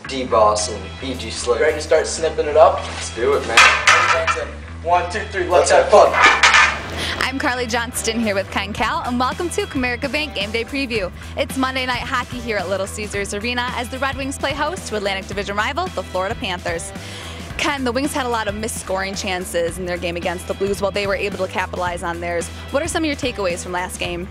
D-Boss and BG Slayer. Ready to start snipping it up? Let's do it, man. 1, 2, 3, let's have fun. I'm Carley Johnston here with Ken Cal, and welcome to Comerica Bank Game Day Preview. It's Monday Night Hockey here at Little Caesars Arena as the Red Wings play host to Atlantic Division rival, the Florida Panthers. Ken, the Wings had a lot of missed scoring chances in their game against the Blues while they were able to capitalize on theirs. What are some of your takeaways from last game?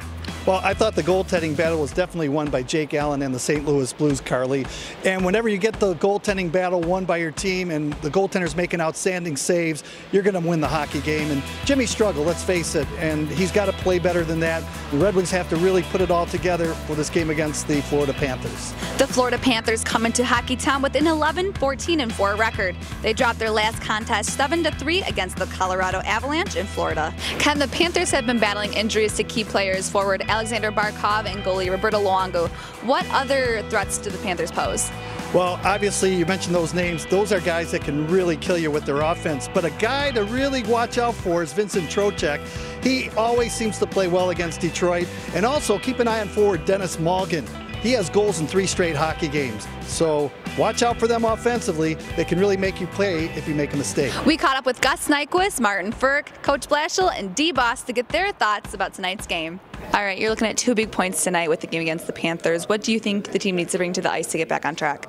Well, I thought the goaltending battle was definitely won by Jake Allen and the St. Louis Blues, Carley. And whenever you get the goaltending battle won by your team and the goaltender's making outstanding saves, you're going to win the hockey game. And Jimmy struggled, let's face it, and he's got to play better than that. The Red Wings have to really put it all together for this game against the Florida Panthers. The Florida Panthers come into Hockey Town with an 11-14-4 record. They dropped their last contest 7-3 against the Colorado Avalanche in Florida. Ken, the Panthers have been battling injuries to key players forward Alexander Barkov and goalie Roberto Luongo. What other threats do the Panthers pose? Well, obviously, you mentioned those names. Those are guys that can really kill you with their offense. But a guy to really watch out for is Vincent Trocheck. He always seems to play well against Detroit. And also, keep an eye on forward Dennis Malgin. He has goals in 3 straight hockey games. So watch out for them offensively. They can really make you play if you make a mistake. We caught up with Gus Nyquist, Martin Ferk, Coach Blashill, and D-Boss to get their thoughts about tonight's game. All right, you're looking at 2 big points tonight with the game against the Panthers. What do you think the team needs to bring to the ice to get back on track?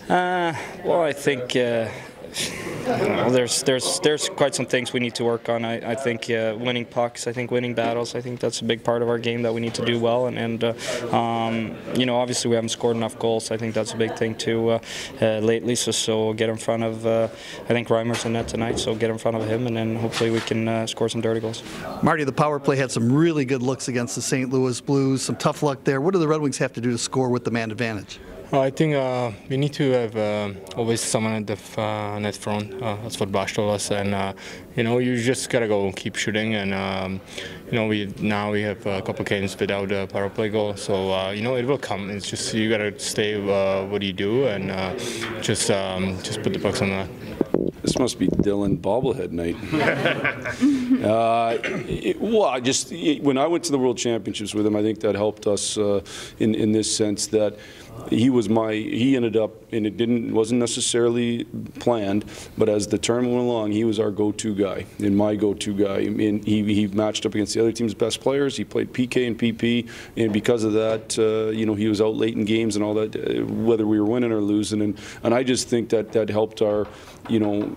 Well, I think there's quite some things we need to work on. I think winning pucks, I think winning battles, I think that's a big part of our game that we need to do well. And you know, obviously we haven't scored enough goals. I think that's a big thing too lately. So get in front of, I think Reimer's in net tonight, so get in front of him, and then hopefully we can score some dirty goals. Marty, the power play had some really good looks against the St. Louis Blues, some tough luck there. What do the Red Wings have to do to score with the man advantage? Well, I think we need to have always someone at the net front. That's what Bosch told us, and you know, you just gotta go keep shooting. And you know, we have a couple games without a power play goal, so you know, it will come. It's just you gotta stay what you do and just put the pucks on the net. This must be Dylan bobblehead night. When I went to the World Championships with him, I think that helped us in this sense that he ended up, and it wasn't necessarily planned, but as the tournament went along, he was our go-to guy and my go-to guy. And he matched up against the other team's best players. He played PK and PP, and because of that, you know, he was out late in games and all that, whether we were winning or losing. And I just think that helped our, you know,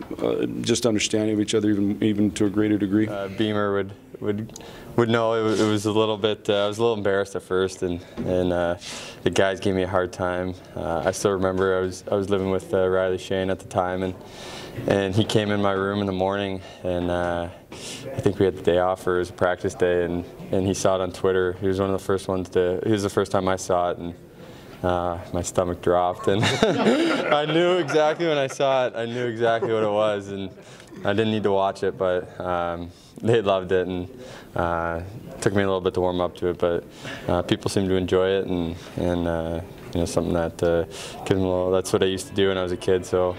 just understanding of each other even to a greater degree. Beamer would know it was a little bit. I was a little embarrassed at first, and the guys gave me a hard time. I still remember I was living with Riley Shane at the time, and he came in my room in the morning, and I think we had the day off or it was a practice day, and he saw it on Twitter. He was one of the first ones to. He was the first time I saw it, and my stomach dropped, and I knew exactly when I saw it. I knew exactly what it was, and I didn't need to watch it, but they loved it, and it took me a little bit to warm up to it, but people seem to enjoy it, and you know, something that that's what I used to do when I was a kid. So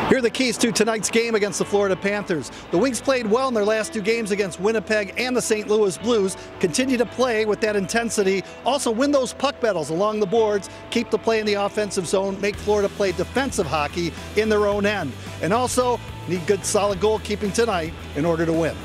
here are the keys to tonight's game against the Florida Panthers. The Wings played well in their last 2 games against Winnipeg and the St. Louis Blues. Continue to play with that intensity. Also win those puck battles along the boards. Keep the play in the offensive zone. Make Florida play defensive hockey in their own end. And also need good solid goalkeeping tonight in order to win.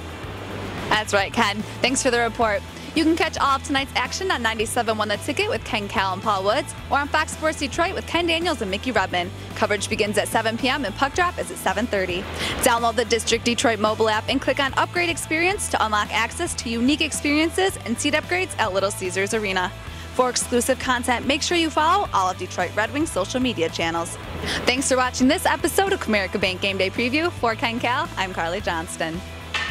That's right, Ken. Thanks for the report. You can catch all of tonight's action on 97.1 The Ticket with Ken Cal and Paul Woods, or on Fox Sports Detroit with Ken Daniels and Mickey Rudman. Coverage begins at 7 p.m. and puck drop is at 7:30. Download the District Detroit mobile app and click on Upgrade Experience to unlock access to unique experiences and seat upgrades at Little Caesars Arena. For exclusive content, make sure you follow all of Detroit Red Wings social media channels. Thanks for watching this episode of Comerica Bank Game Day Preview. For Ken Cal, I'm Carley Johnston.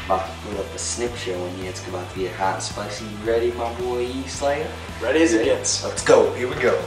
About to pull up a snip show and it's about to get hot and spicy. You ready, my boy E Slayer? Ready as it gets. Let's go. Here we go.